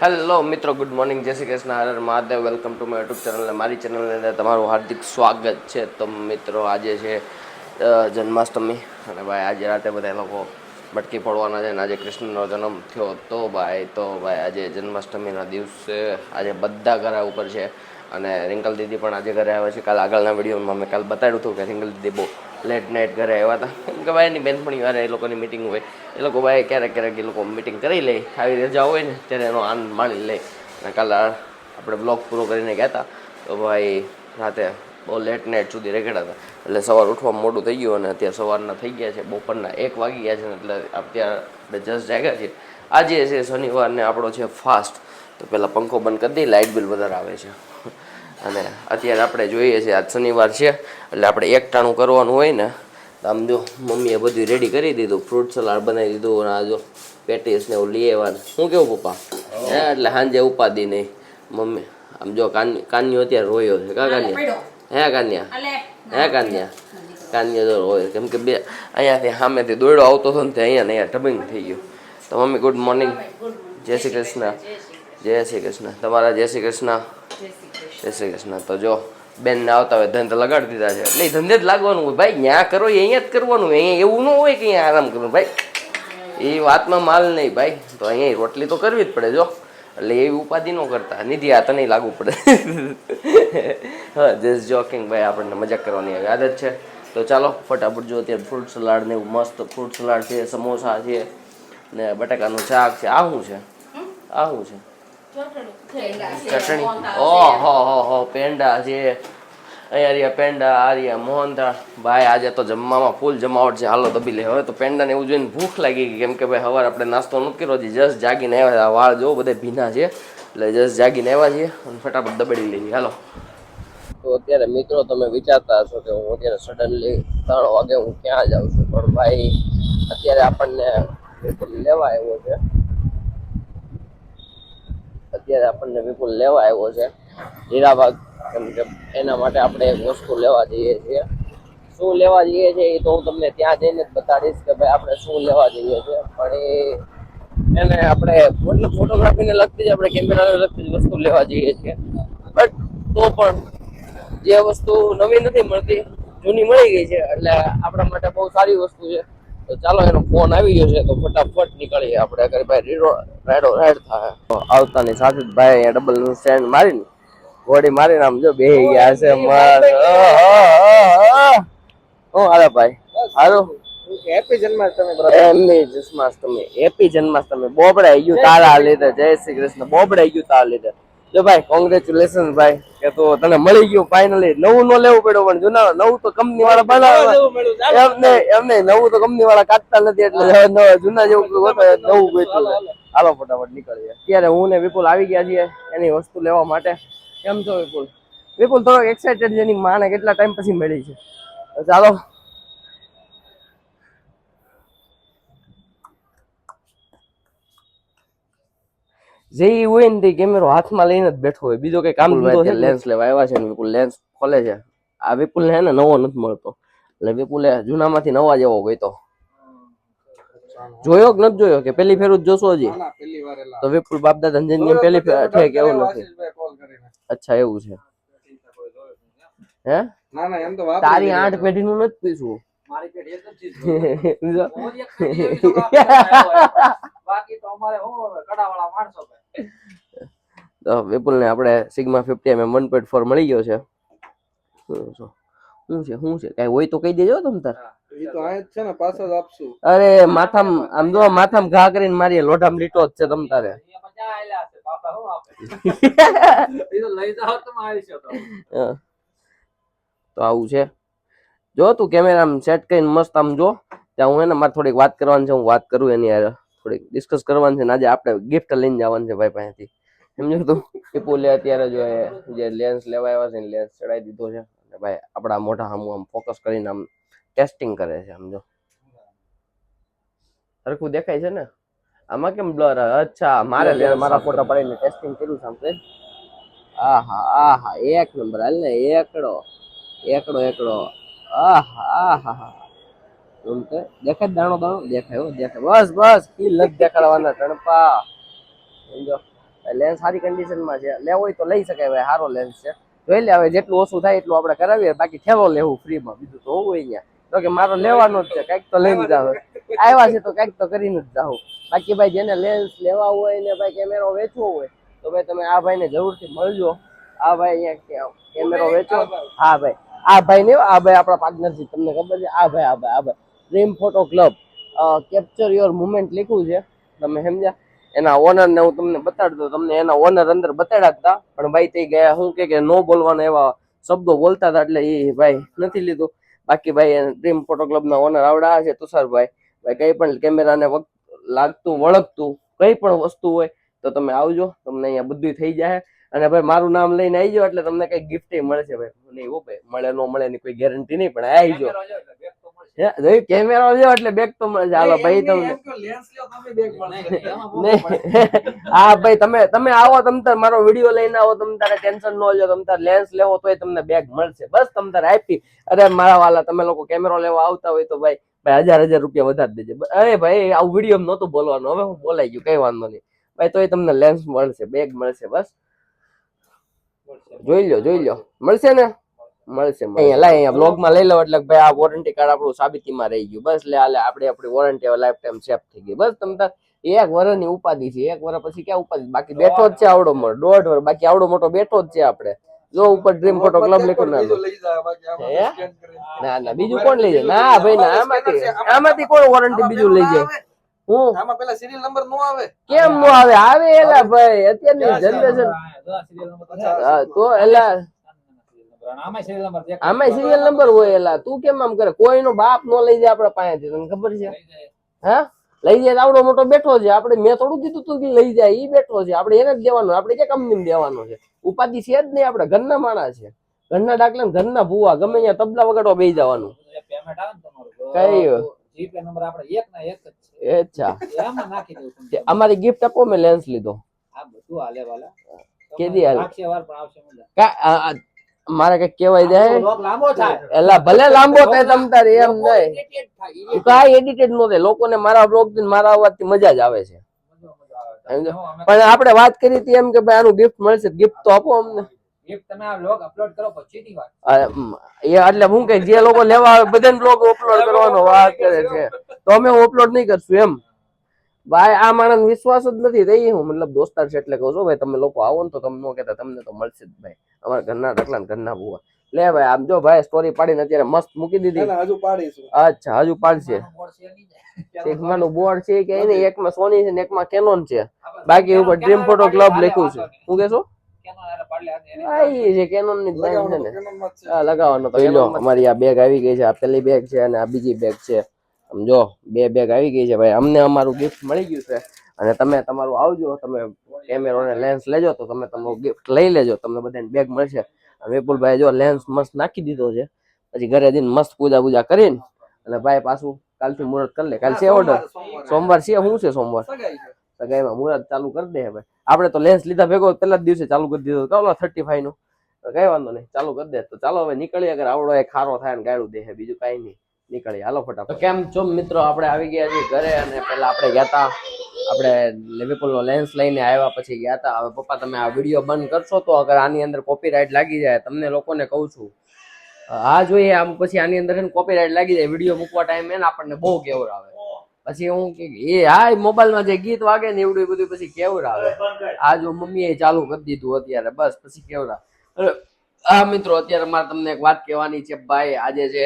Hello મિત્રો, good morning, જય શ્રી કૃષ્ણ, હર હર Mahadev. Welcome to my YouTube channel. મારી ચેનલની અંદર તમારું હાર્દિક સ્વાગત છે. તો મિત્રો, આજે છે જન્માષ્ટમી અને ભાઈ આજે રાતે બધા લોકો મટકી ફોડવાના છે અને આજે કૃષ્ણનો જન્મ થયો તો ભાઈ આજે જન્માષ્ટમીના દિવસે આજે બધા ઘર ઉપર છે અને રિંકલ દીદી પણ આજે ઘરે આવે છે. કાલે આગળના વિડીયોમાં મેં કાલે બતાવ્યું હતું કે રિંકલ દીદી બહુ લેટ નાઇટ ઘરે આવ્યા હતા, કેમ કે ભાઈ એની બેનપણી વારે એ લોકોની મિટિંગ હોય, એ લોકો ભાઈ ક્યારેક એ લોકો મિટિંગ કરી લે, આવી રજા હોય ને ત્યારે એનો આનંદ માણી લે. અને કાલે આપણે બ્લોગ પૂરો કરીને ગયા હતા તો ભાઈ રાતે બહુ લેટ નાઇટ સુધી રેગડા હતા, એટલે સવાર ઉઠવામાં મોડું થઈ ગયું અને અત્યારે સવારના થઈ ગયા છે બપોરના 1 વાગી ગયા છે ને, એટલે અત્યારે આપણે જસ્ટ જાગ્યા છીએ. આજે છે શનિવારને આપણો છે ફાસ્ટ, તો પહેલાં પંખો બંધ કરી દઈએ, લાઇટ બિલ વધારે આવે છે. અને અત્યારે આપણે જોઈએ છીએ આજ શનિવાર છે એટલે આપણે એકટાણું કરવાનું હોય ને, તો આમ જો મમ્મીએ બધું રેડી કરી દીધું, ફ્રૂટ સલાડ બનાવી દીધું અને આ જો પેટીસ ને એવું લઈ આવવાનું. શું કેવું પપ્પા? હે એટલે સાંજે ઉપાદી નહીં મમ્મી. આમ જો કાન્યો અત્યારે રોયો છે. કા કાન્યા? હે કાન્યા? હે કાન્યા? કાન્યા જો રોયો, કેમ કે બે અહીંયાથી સામેથી દોડો આવતો હતો ને તે અહીંયા ઢબંગ થઈ ગયો. તો મમ્મી ગુડ મોર્નિંગ, જય શ્રી કૃષ્ણ. જય શ્રી કૃષ્ણ. તમારા જય શ્રી કૃષ્ણ. જય શ્રી કૃષ્ણ. તો જો બેનને આવતા હોય ધંધે લગાડી દીધા છે, એટલે ધંધે જ લાગવાનું હોય ભાઈ. ત્યાં કરો અહીંયા જ કરવાનું હોય, અહીંયા એવું ન હોય કે અહીંયા આરામ કરવાનું ભાઈ, એ વાતમાં માલ નહીં ભાઈ. તો અહીંયા રોટલી તો કરવી જ પડે જો, એટલે એવી ઉપાધિ ન કરતા. નિધિ આ તને લાગુ પડે. હા, જસ્ટ જોકિંગ ભાઈ, આપણને મજાક કરવાની આદત છે. તો ચાલો ફટાફટ જો અત્યારે ફ્રૂટ સલાડ ને એવું મસ્ત ફ્રૂટ સલાડ છે, સમોસા છે ને બટાકાનું શાક છે. આ શું છે? આ શું છે? ચટણી. ઓહો પેંડા છે અહીંયા, રહ્યા પેંડા, આ રહ્યા મોહનથાળ. ભાઈ આજે તો જમવામાં ફૂલ જમાવટ છે. હાલો દબી લે. હવે તો પેંડાને એવું જોઈને ભૂખ લાગી ગઈ, કેમ કે ભાઈ સવારે આપણે નાસ્તો નથી કર્યો, જસ્ટ જાગીને આવ્યા. વાળ જો બધા ભીના છે, એટલે જસ્ટ જાગીને આવ્યા છીએ અને ફટાફટ દબડી લઈએ. હાલો. તો અત્યારે મિત્રો તમે વિચારતા હશો કે હું અત્યારે સડનલી 3 વાગે હું ક્યાં જાઉં છું, પણ ભાઈ અત્યારે આપણને લેવા આવ્યો છે. અત્યારે આપણને વિપુલ લેવા આવ્યો છે હીરાબાગ, કેમ કે એના માટે આપણે એક વસ્તુ લેવા જઈએ છીએ. શું લેવા જઈએ છીએ એ તો હું તમને ત્યાં જઈને જ બતાડીશ કે ભાઈ આપણે શું લેવા જઈએ છીએ. પણ એને આપણે ફોટોગ્રાફીને લગતી જ, આપણે કેમેરાને લગતી જ વસ્તુ લેવા જઈએ છીએ. બટ તો પણ જે વસ્તુ નવી નથી મળતી, જૂની મળી ગઈ છે, એટલે આપણા માટે બહુ સારી વસ્તુ છે. તો ચાલો એનો ફોન આવી ગયો છે તો ફટાફટ નીકળીએ આપણે. ઘરે ભાઈ રાઈડ થાય આવતાની સાથે જ ભાઈ અહીંયા ડબલ સ્ટેન્ડ મારીને ઘોડી મારીને આમ જો બેહી ગયા છે. હું હાલે ભાઈ? હારું. હેપી જન્માષ્ટમી. હેપી જન્માષ્ટમી. બોબડાઈ ગયું તારા લીધે. જય શ્રી કૃષ્ણ. બોબડાઈ ગયું તારા લીધે. જો ભાઈ કોંગ્રેચ્યુલેશન ભાઈ, કે તું તને મળી ગયું ફાઇનલી. નવું નો લેવું પડ્યું, પણ જૂના નવું તો કંપની વાળા બનાવે. એમને નવું તો કંપની વાળા કાઢતા નથી, એટલે જૂના જેવું નવું ગોઈતું. હાલો ફટાફટ નીકળીએ. અત્યારે હું ને વિપુલ આવી ગયા છીએ એની વસ્તુ લેવા માટે. કેમ છો વિપુલ? વિપુલ થોડો એક્સાઇટેડ છે, એની માને કેટલા ટાઈમ પછી મળી છે. ચાલો. જે હોય ને તે કેમેરો હાથમાં લઈને જ બેઠો હોય, બીજો કઈ કામ ધંધો છે. લેન્સ લેવા આવ્યા છે ને વિપુલ લેન્સ ખોલે છે. આ વિપુલ ને નવો નથી મળતો, એટલે વિપુલે જૂનામાંથી નવા જેવો ગોઈતો. જોયો કે નથી જોયો, કે પેલી ફેર જ જોશો હજી? તો વિપુલ બાપદા ધંધે પેલી ફેર છે કે એવું નથી? અચ્છા એવું છે. હે તારી 8 પેઢી નું નથી પૂછવું. તો વિપુલ ને આપણે સિગ્મા 50mm 1.4 મળી ગયો છે. શું છે કઈ હોય તો કહી દેજો તમ તાર. ઈ તો આ જ છે ને, પાછો જ આપશું. અરે માથામ આમ જો માથામ ઘા કરીને મારીએ, લોઢામ લીટો જ છે તમ તારે. તો આવું છે. જો તું કેમેરા સેટ કરીને મસ્ત આમ જો. ત્યાં હું એને મારે થોડીક વાત કરવાની છે, હું વાત કરું એની યાર, થોડીક ડિસ્કસ કરવાની છે. આજે આપણે ગિફ્ટ લઈને જવાનું છે ભાઈ પાસેથી, સમજો તું. વિપુલે અત્યારે જો જે લેન્સ લેવા આવ્યા છે ને લેન્સ ચડાવી દીધો છે. ભાઈ આપણા મોઢા સામું આમ ફોકસ કરીને આમ ટેસ્ટિંગ કરે છે. સમજો સરખું દેખાય છે ને? આમાં કેમ બ્લર? અચ્છા, મારા ફોટા પડીને ટેસ્ટિંગ કર્યું છે આમ. આહા એક નંબર. હાલ ને એકડો. આહા દેખાય દાણો દેખાય. બસ કી લગ દેખાડવાના ટણપા. સમજો લેન્સ સારી કન્ડિશનમાં છે, લેવો હોય તો લઈ શકાય ભાઈ, સારો લેન્સ છે. જોઈ લે હવે જેટલું ઓછું થાય એટલું આપણે કરાવીએ, બાકી ઠેલો લેવું ફ્રીમાં, બીજું તો હોવું અહીંયા. તો કે મારો લેવાનો જ છે, કંઈક તો લઈને જાવ, આવ્યા છે તો કંઈક તો કરીને જ જાવ. બાકી ભાઈ જેને લેન્સ લેવા હોય ને ભાઈ કેમેરો વેચવો હોય તો ભાઈ તમે આ ભાઈને જરૂરથી મળજો. આ ભાઈ અહીંયા કેમેરો વેચો. હા ભાઈ, આ ભાઈ ને આ ભાઈ આપણા પાર્ટનરશિપ તમને ખબર છે. આ ભાઈ dream photo club, capture your moment લખ્યું છે, તમે સમજ્યા. એના ઓનર ને હું તમને બતાડી દઉં. તમને એના ઓનર અંદર બતાડ્યા હતા, પણ ભાઈ તે ગયા શું કે નો બોલવાના એવા શબ્દો બોલતા હતા, એટલે એ ભાઈ નથી લીધું. બાકી ભાઈ ડ્રીમ ફોટો ક્લબ ના ઓનર આવડા છે તુષારભાઈ. ભાઈ કઈ પણ કેમેરાને લાગતું વળગતું કઈ પણ વસ્તુ હોય તો તમે આવજો, તમને અહીંયા બધું થઈ જાય. અને ભાઈ મારું નામ લઈને આવી જાવ એટલે તમને કઈ ગિફ્ટ મળશે ભાઈ. નહીં હો ભાઈ, મળે ન મળે ની કોઈ ગેરંટી નહીં, પણ આવી જાવ. કેમેરો લ્યો એટલે બેગ તો મળે છે. હાલો ભાઈ તમને હા ભાઈ તમે આવો, તમ તાર મારો વિડીયો લઈને આવો, તમ તારે ટેન્શન ન લો. તમ તાર લેન્સ લેવો તોય તમને બેગ મળશે, બસ તમ તારે આપી. અરે મારા વાલા, તમે લોકો કેમેરો લેવા આવતા હોય તો ભાઈ 1000 રૂપિયા વધારી દેજે. અરે ભાઈ આવું વિડીયો નહોતું બોલવાનું, હવે હું બોલાઈ ગયું, કઈ વાંધો નહીં ભાઈ. તોય તમને લેન્સ મળશે, બેગ મળશે, બસ જોઈ લો મળશે ને, મળશે. અહીંયા બ્લોગ માં લઈ લો એટલે ભાઈ આ વોરંટી કાર્ડ આપણું સાબિતીમાં રહી ગયું. બસ લે હાલે આપણી વોરંટી હવે લાઈફ ટાઈમ સેફ થઈ ગઈ. બસ તમ તાર 1 વર્ષની ઉપાધિ છે, 1 વર્ષ પછી ક્યાં ઉપાધિ, બાકી બેઠો જ છે આવડો મોટો, 1.5 વર્ષ બાકી આવડો મોટો બેઠો જ છે. આપણે જો ઉપર ડ્રીમ ફોટો ક્લબ લખ્યું ના બીજું કોણ લઈ જાય? ના ભાઈ ના, આમાંથી કોણ વોરંટી બીજું લઈ જાય? હું આમાં પેલા સિરિયલ નંબર નો આવે, કેમ નો આવે? આવે એલા ભાઈ, અત્યારની જનરેશન તો એલા આમાં સિરિયલ નંબર હોય. એલા તું કેમ આમ કરે? કોઈનો બાપ નો લઈ જાય આપડે પાસેથી, તને ખબર છે? હા લઈ જાય આવડો મોટો બેઠો છે. આપણે મેં થોડું કીધું તું કે લઈ જાય, ઈ બેઠો છે, આપણે એને જ દેવાનું. આપણે ક્યાં કંપની દેવાનો છે? ઉપાધિ છે જ નહીં. આપણે ઘરના માણસ છે, ઘરના ડાકલા ઘરના ભૂવા, ગમે ત્યાં તબલા વગાડવા બેસી જવાનું. કઈ અચ્છા અમારી ગિફ્ટ આપો, મેં લેન્સ લીધો. કેદી મારે કઈ કેવાય જાય એટલે ભલે લાંબો થાય તમ તારે, એમ નહીં કઈ એડિટેડ નો થાય. લોકોને મારા બ્લોગ થી મારા અવાજ થી મજા જ આવે છે. પણ આપણે વાત કરી હતી એમ કે ભાઈ આનું ગિફ્ટ મળશે, ગિફ્ટ તો આપો અમને. એટલે હું કે જે લોકો લેવા આવે બધાને બ્લોગ અપલોડ કરવાનો વાત કરે છે, તો અમે અપલોડ નહીં કરશું એમ. ભાઈ આ માણસ વિશ્વાસ જ નથી રહી. હું મતલબ દોસ્તાર છે એટલે કહું છું ભાઈ, તમે લોકો આવો ને તો તમને ન કહેતા, તમને તો મળશે જ ભાઈ. અમારા ઘરના ઢકલા ઘરના બુવા લે ભાઈ. આમ જો ભાઈ સ્ટોરી પાડીને અત્યારે મસ્ત મૂકી દીધી. હજુ પાડીશું. અચ્છા હજુ પાડશે. સિગ્માનું બોર્ડ છે કે એને એકમાં સોની છે ને એકમાં કેનોન છે, બાકી ઉપર ડ્રીમ ફોટો ક્લબ લખ્યું છે. શું કેશો? લગાવવાનો તો અમારી આ બેગ આવી ગઈ છે. આ પેલી બેગ છે અને આ બીજી બેગ છે. સમજો 2 બેગ આવી ગઈ છે ભાઈ. અમને અમારું ગિફ્ટ મળી ગયું છે અને તમે તમારું આવજો, તમે કેમેરો અને લેન્સ લેજો તો તમે તમારું ગિફ્ટ લઈ લેજો, તમને બધાને બેગ મળશે. વિપુલભાઈ જો લેન્સ મસ્ત નાખી દીધો છે, પછી ઘરે જઈને મસ્ત પૂજા કરીને અને ભાઈ પાછું કાલથી મુહૂર્ત કરી લે. કાલ છે ઓર્ડર, સોમવાર છે. શું છે સોમવાર? સગાઈમાં મુહૂર્ત ચાલુ કરી દે ભાઈ. આપણે તો લેન્સ લીધા ભેગો પેલા જ દિવસે ચાલુ કરી દીધો, ચાલો 35 નું કઈ વાંધો નહીં, ચાલુ કરી દે. તો ચાલો હવે નીકળીએ, અગર આવડો એક ખારો થાય ને ગાળું દે, બીજું કઈ નહીં, નીકળીએ હાલો ફટાફટ. કેમ છો મિત્રો, આપણે આવી ગયા છીએ ઘરે અને પેલા આપણે ગયા હતા, આપણે વિપુલનો લેન્સ લઈને આવ્યા પછી ગયા હતા. હવે પપ્પા તમે આ વિડીયો બંધ કરશો તો અગર આની અંદર કોપીરાઇટ લાગી જાય, તમને લોકોને કહું છું હા જોઈએ, આમ પછી આની અંદર કોપીરાઇટ લાગી જાય વિડીયો મૂકવા ટાઈમે ને આપણને બહુ કેવર આવે. પછી હું કે એ હા મોબાઈલમાં જે ગીત વાગે ને એવડું બધું પછી કેવર આવે. આ જો મમ્મીએ ચાલુ કરી દીધું અત્યારે, બસ પછી કેવર આવે. હા મિત્રો અત્યારે મારે તમને એક વાત કહેવાની છે ભાઈ. આજે જે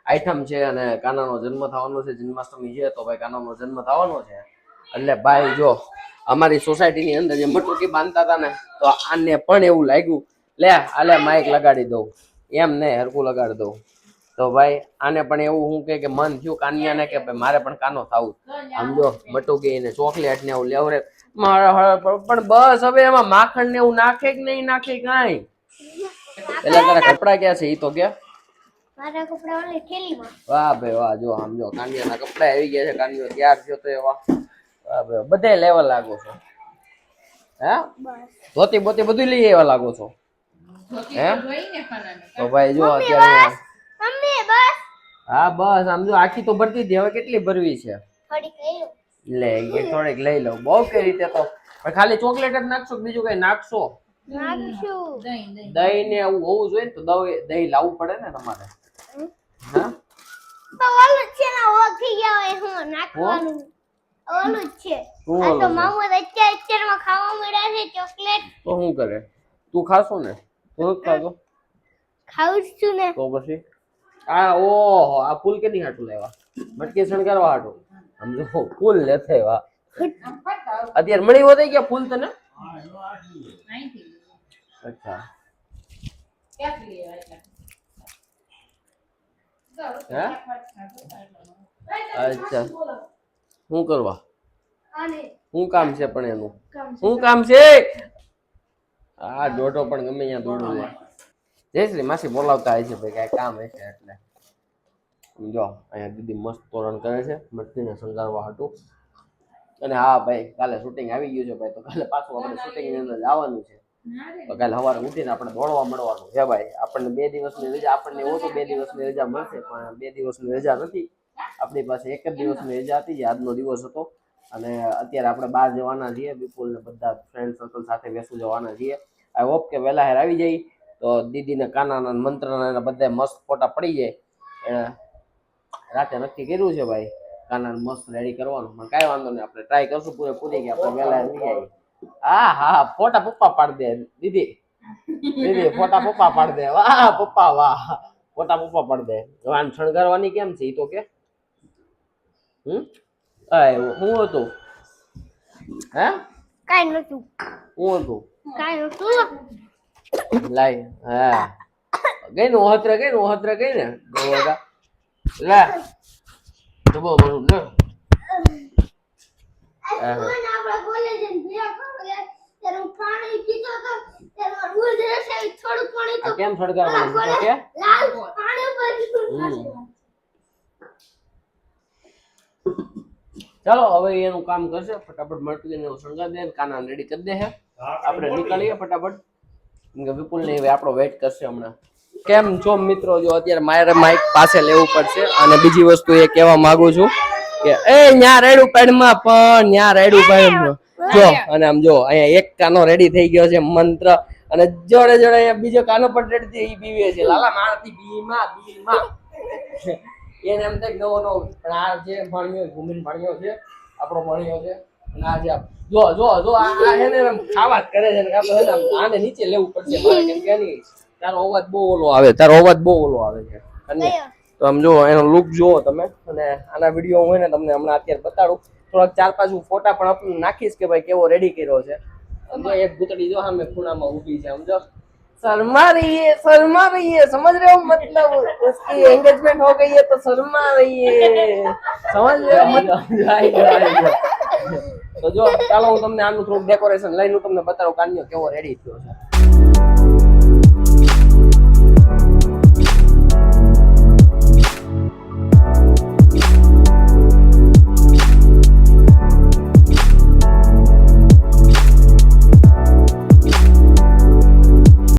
આઈટમ છે અને કાનાનો જન્મ થવાનો છે, જન્માષ્ટમી છે તો ભાઈ કાનાનો જન્મ થવાનો છે. એટલે ભાઈ જો અમારી સોસાયટીની અંદર જે મટુકી બાંધતા હતા ને, તો આને પણ એવું લાગ્યું લે આલે માઇક લગાડી દઉં, એમ નહીં હરકું લગાડી દઉં. તો ભાઈ આને પણ એવું હું કે મન થયું કાનિયાને કે ભાઈ મારે પણ કાનો થવું. આમ જો મટુકી ને ચોકલેટ ને એવું લેવરે મારા, પણ બસ હવે એમાં માખણ ને એવું નાખે કે નહીં નાખે કાંઈ. એટલે તારા કપડા ક્યાં છે? ઈ તો ક્યાં મારા કપડા ઓલી થેલીમાં. વાહ ભાઈ વાહ, જો આમ જો કાનિયાના કપડા આવી ગયા છે. કાનિયો તૈયાર થયો તો એવા વાહ ભાઈ, બધે લેવા લાગો છો હે? ધોતી બોતી બધું લઈ આવ્યા લાગો છો હે? તો ભાઈ જો અત્યારે હા બસ આમ જો આખી તો ભરતી હતી, હવે કેટલી ભરવી છે? લે થોડીક લઈ લઉં. બહુ કઈ રીતે તો ખાલી ચોકલેટ જ નાખશો કે બીજું કઈ નાખશો? દહીં ને એવું હોવું જોઈએ ને, તો દહીં લાવવું પડે ને તમારે. હા તો ઓલું છે ને ઓખી ગયા હોય હું નાખવાનું ઓલું છે. આ તો મામુ અત્યારમાં ખાવા મળ્યા છે ચોકલેટ. તો શું કરે? તું ખાશો ને? તું ખાશો? ખાવું છું ને. તો પછી આ ઓહો આ ફૂલ કેની હાટું લેવા? મટકી શણગારવા હાટું? સમજો ફૂલ લેતે વા. અત્યારે મળી હોતે કે ફૂલ તને? અચ્છા અચ્છા શું કરવા? શું કામ છે પણ એનું? શું કામ છે? આ દોઢો પણ ગમે ત્યાં દોડું છે. જયશ્રી માસી બોલાવતા હોય છે ભાઈ કઈ કામ હશે એટલે. જો અહીંયા દીદી મસ્ત તોરણ કરે છે મટકીને શણગારવા હાટું. અને હા ભાઈ કાલે શૂટિંગ આવી ગયું છે ભાઈ, તો કાલે પાછું આપણે શૂટિંગ ની અંદર જવાનું છે. તો કાલે સવારે ઉઠીને આપણે દોડવા મળવાનું છે ભાઈ. આપણને 2 દિવસની રજા, આપણને એવું તો 2 દિવસની રજા મળશે પણ 2 દિવસની રજા નથી આપણી પાસે. 1 જ દિવસની રજા હતી જે આજનો દિવસ હતો. અને અત્યારે આપણે બહાર જવાના છીએ, વિપુલ ને બધા ફ્રેન્ડ સર્કલ સાથે વેસુ જવાના છીએ. આઈ હોપ કે વહેલા હેર આવી જાય તો દીદીને કાનાના મંત્રના બધા મસ્ત ફોટા પડી જાય. રાતે નક્કી કર્યું છે ભાઈ કાનાને મસ્ત રેડી કરવાનું, પણ કાંઈ વાંધો નહીં, આપણે ટ્રાય કરશું પૂરેપૂરી કે આપણે વહેલા આવી જાય. હા હા ફોટા પપ્પા પાડી દે દીદી. દીદી ફોટા પપ્પા પાડી દે. વાહ પપ્પા વાહ, ફોટા પપ્પા પાડી દે. વાન શણગારવાની કેમ છે ઈ તો કે? હું હતું? હે કાઈ નતું. હું હતું? કાઈ નતું. લાઈ હા ગઈ ને ઓહત્રા ગઈ ને ગોવાગા લે ડબો બનું લે. આપણે કોલેજ ને ભેગા કરો ત્યારે હું પાણી પીતો તો ત્યારે મારું ઉલ રહેશે થોડું પાણી તો કેમ સળગાવવાનું છે કે લાલ પાણી ઉપર ચાલો હવે એનું કામ કરશે. ફટાફટ મટકીને શણગાર દે, કાના રેડી કરી દે. આપણે નીકળીએ ફટાફટ. વિપુલ ને આપણો વેઇટ કરશે હમણાં. કેમ છો મિત્રો? જો અત્યારે મારે માઇક પાસે લેવું પડશે. અને બીજી વસ્તુ એ કહેવા માંગુ છું કે એ ન્યા રેડું પેડમાં પણ ન્યા રેડું પેડમાં જો. અને આમ જો અહીંયા એક કાનો રેડી થઈ ગયો છે મંત્ર, અને જોડે જોડે અહીંયા બીજો કાનો પણ રેડી થઈ પીવે છે. લાલા મારતી બીમાં એને એમ થાય નવો નવો. પણ આ જે ભણ્યો ભૂમિન ભણ્યો છે, આપણો ભણ્યો છે. અને આ જે જો જો જો આ એને ખાવા જ કરે છે. આપણે આને નીચે લેવું પડશે મારે, કેમ કે નહીં તારો અવાજ બહુ ઓલો આવે, છે. અને તો આમ જો એનો લુક જુઓ તમે. અને આના વિડીયો હોય ને તમને હમણાં અત્યારે બતાડું. થોડાક 4-5 હું ફોટા પણ અપલોડ નાખીશ કે ભાઈ કેવો રેડી કર્યો છે. સમજો એક ભૂતડી જો સામે ખૂણામાં ઊભી છે, સમજો शर्मा रही है समझ रहे हो मतलब उसकी एंगेजमेंट हो गई है तो शर्मा रही है, समझ रहे हो मतलब તો જો ચાલો હું તમને આનું થોડું ડેકોરેશન લઈને તમને બતાવું કાન્યો કેવો રેડી થયો છે.